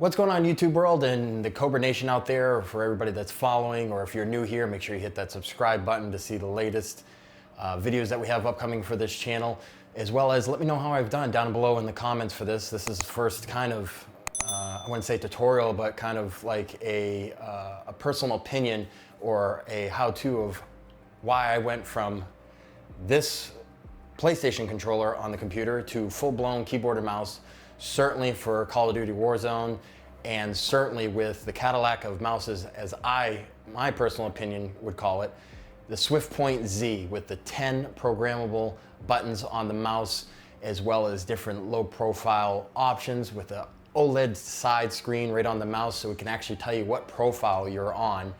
What's going on YouTube world and the Cobra Nation out there, for everybody that's following, or if you're new here, make sure you hit that subscribe button to see the latest videos that we have upcoming for this channel, as well as let me know how I've done down below in the comments for this. This is the first kind of, I wouldn't say tutorial, but kind of like a personal opinion or a how-to of why I went from this PlayStation controller on the computer to full-blown keyboard and mouse, certainly for Call of Duty Warzone, and certainly with the Cadillac of mouses, as my personal opinion would call it, the Swiftpointz Z with the 10 programmable buttons on the mouse, as well as different low profile options with a OLED side screen right on the mouse, so it can actually tell you what profile you're on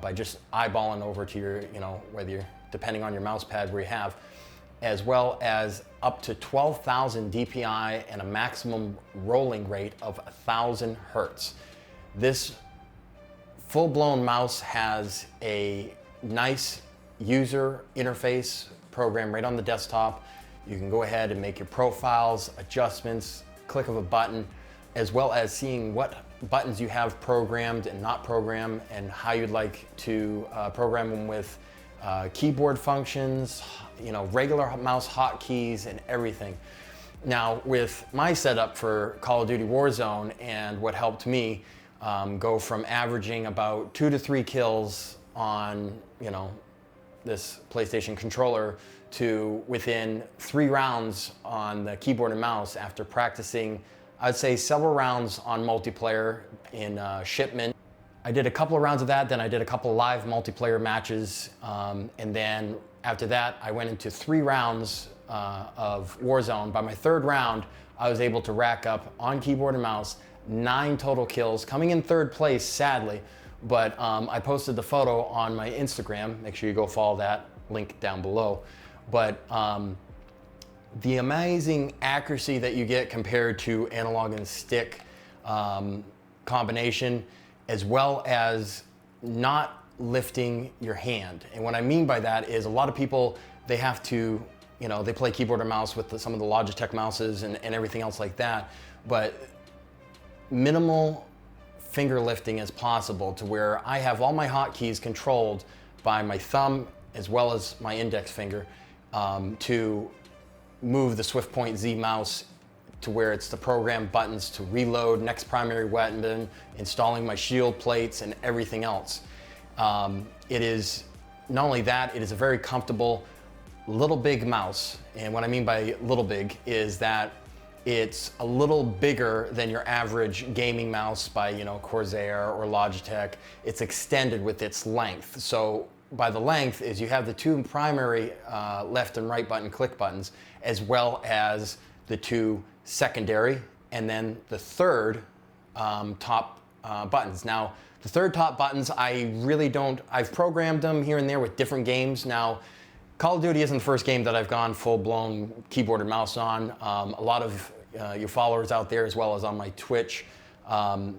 by just eyeballing over to your, whether you're, depending on your mouse pad where you have, as well as up to 12,000 DPI and a maximum rolling rate of 1,000 Hertz. This full-blown mouse has a nice user interface program right on the desktop. You can go ahead and make your profiles, adjustments, click of a button, as well as seeing what buttons you have programmed and not programmed, and how you'd like to program them with keyboard functions, regular mouse hotkeys and everything. Now, with my setup for Call of Duty Warzone, and what helped me go from averaging about 2 to 3 kills on, this PlayStation controller to within 3 rounds on the keyboard and mouse after practicing, I'd say several rounds on multiplayer in Shipment. I did a couple of rounds of that, then I did a couple of live multiplayer matches, and then after that I went into 3 rounds of Warzone. By my 3rd round, I was able to rack up on keyboard and mouse 9 total kills, coming in 3rd place, sadly, but I posted the photo on my Instagram. Make sure you go follow that, link down below. But the amazing accuracy that you get compared to analog and stick combination, as well as not lifting your hand. And what I mean by that is a lot of people, they have to, they play keyboard or mouse with some of the Logitech mouses and everything else like that, but minimal finger lifting as possible, to where I have all my hotkeys controlled by my thumb as well as my index finger to move the Swiftpointz Z mouse, to where it's the program buttons to reload, next primary weapon, installing my shield plates and everything else. It is, not only that, it is a very comfortable little big mouse. And what I mean by little big is that it's a little bigger than your average gaming mouse by, Corsair or Logitech. It's extended with its length. So by the length is you have the 2 primary left and right button click buttons, as well as the 2 secondary, and then the 3rd top buttons. Now, the 3rd top buttons, I've programmed them here and there with different games. Now, Call of Duty isn't the first game that I've gone full-blown keyboard and mouse on. A lot of your followers out there, as well as on my Twitch, and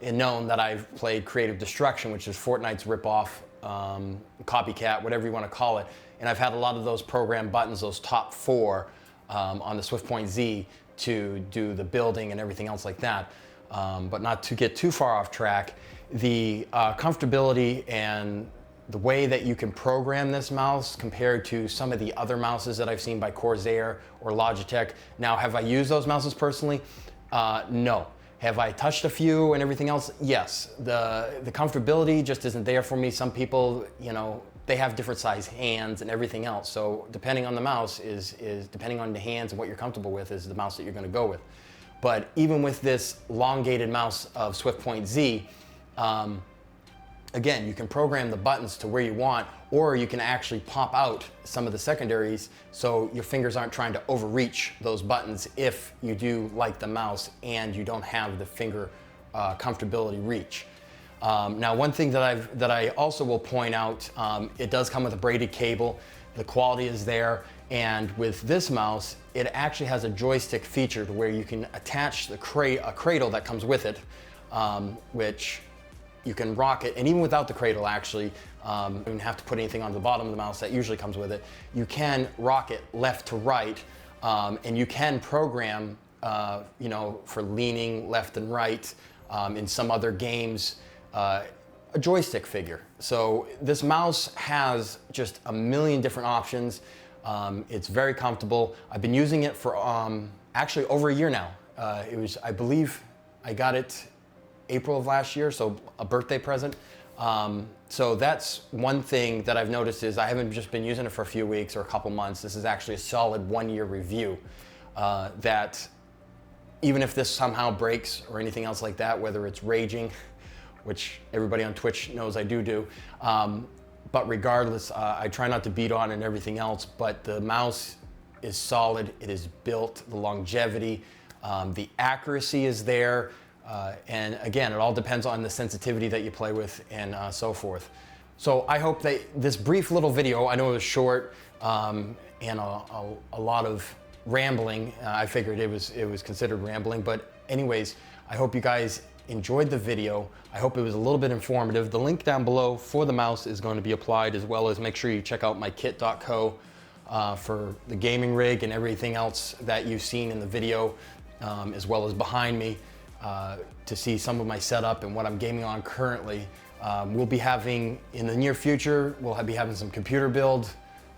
known that I've played Creative Destruction, which is Fortnite's ripoff, copycat, whatever you want to call it. And I've had a lot of those program buttons, those top 4, on the Swiftpointz Z to do the building and everything else like that. But not to get too far off track, the comfortability and the way that you can program this mouse compared to some of the other mouses that I've seen by Corsair or Logitech. Now, have I used those mouses personally? No. Have I touched a few and everything else? Yes. The comfortability just isn't there for me. Some people, they have different size hands and everything else. So depending on the mouse is depending on the hands and what you're comfortable with is the mouse that you're going to go with. But even with this elongated mouse of Swiftpointz Z, again, you can program the buttons to where you want, or you can actually pop out some of the secondaries so your fingers aren't trying to overreach those buttons if you do like the mouse and you don't have the finger comfortability reach. Now, one thing that I also will point out, it does come with a braided cable. The quality is there, and with this mouse, it actually has a joystick feature to where you can attach a cradle that comes with it, which you can rock it, and even without the cradle, actually, you don't have to put anything on the bottom of the mouse that usually comes with it. You can rock it left to right, and you can program you know, for leaning left and right. In some other games, a joystick figure. So this mouse has just a million different options. It's very comfortable. I've been using it for actually over a year now. It was, I believe, I got it April of last year, so a birthday present. So that's one thing that I've noticed is I haven't just been using it for a few weeks or a couple months. This is actually a solid 1-year review that even if this somehow breaks or anything else like that, whether it's raging, which everybody on Twitch knows I do, but regardless, I try not to beat on and everything else, but the mouse is solid, it is built, the longevity, the accuracy is there, and again, it all depends on the sensitivity that you play with and so forth. So I hope that this brief little video, I know it was short and a lot of rambling. I figured it was considered rambling, but anyways, I hope you guys enjoyed the video. I hope it was a little bit informative. The link down below for the mouse is going to be applied, as well as make sure you check out my kit.co for the gaming rig and everything else that you've seen in the video, as well as behind me to see some of my setup and what I'm gaming on currently. We'll be having, in the near future, we'll be having some computer build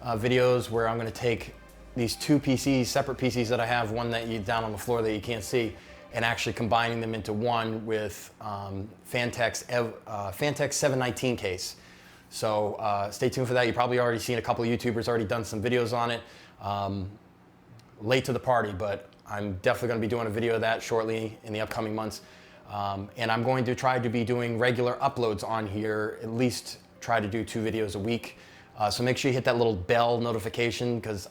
videos where I'm going to take these two PCs, separate PCs that I have, one that you down on the floor that you can't see, and actually combining them into one with Fantex 719 case. So stay tuned for that. You've probably already seen a couple of YouTubers already done some videos on it. Late to the party, but I'm definitely going to be doing a video of that shortly in the upcoming months. And I'm going to try to be doing regular uploads on here, at least try to do 2 videos a week. So make sure you hit that little bell notification, because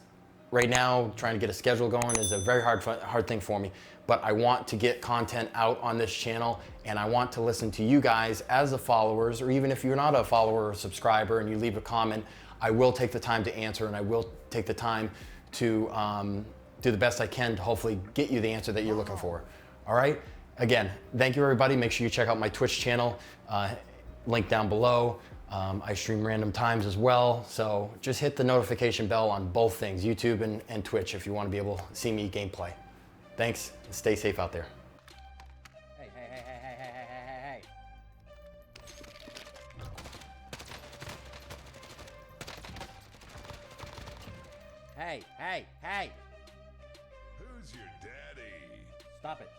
right now, trying to get a schedule going is a very hard thing for me, but I want to get content out on this channel, and I want to listen to you guys as the followers, or even if you're not a follower or subscriber and you leave a comment, I will take the time to answer, and I will take the time to do the best I can to hopefully get you the answer that you're looking for. All right? Again, thank you everybody. Make sure you check out my Twitch channel, link down below. I stream random times as well, so just hit the notification bell on both things, YouTube and Twitch, if you want to be able to see me gameplay. Thanks, and stay safe out there. Hey. Hey. Who's your daddy? Stop it.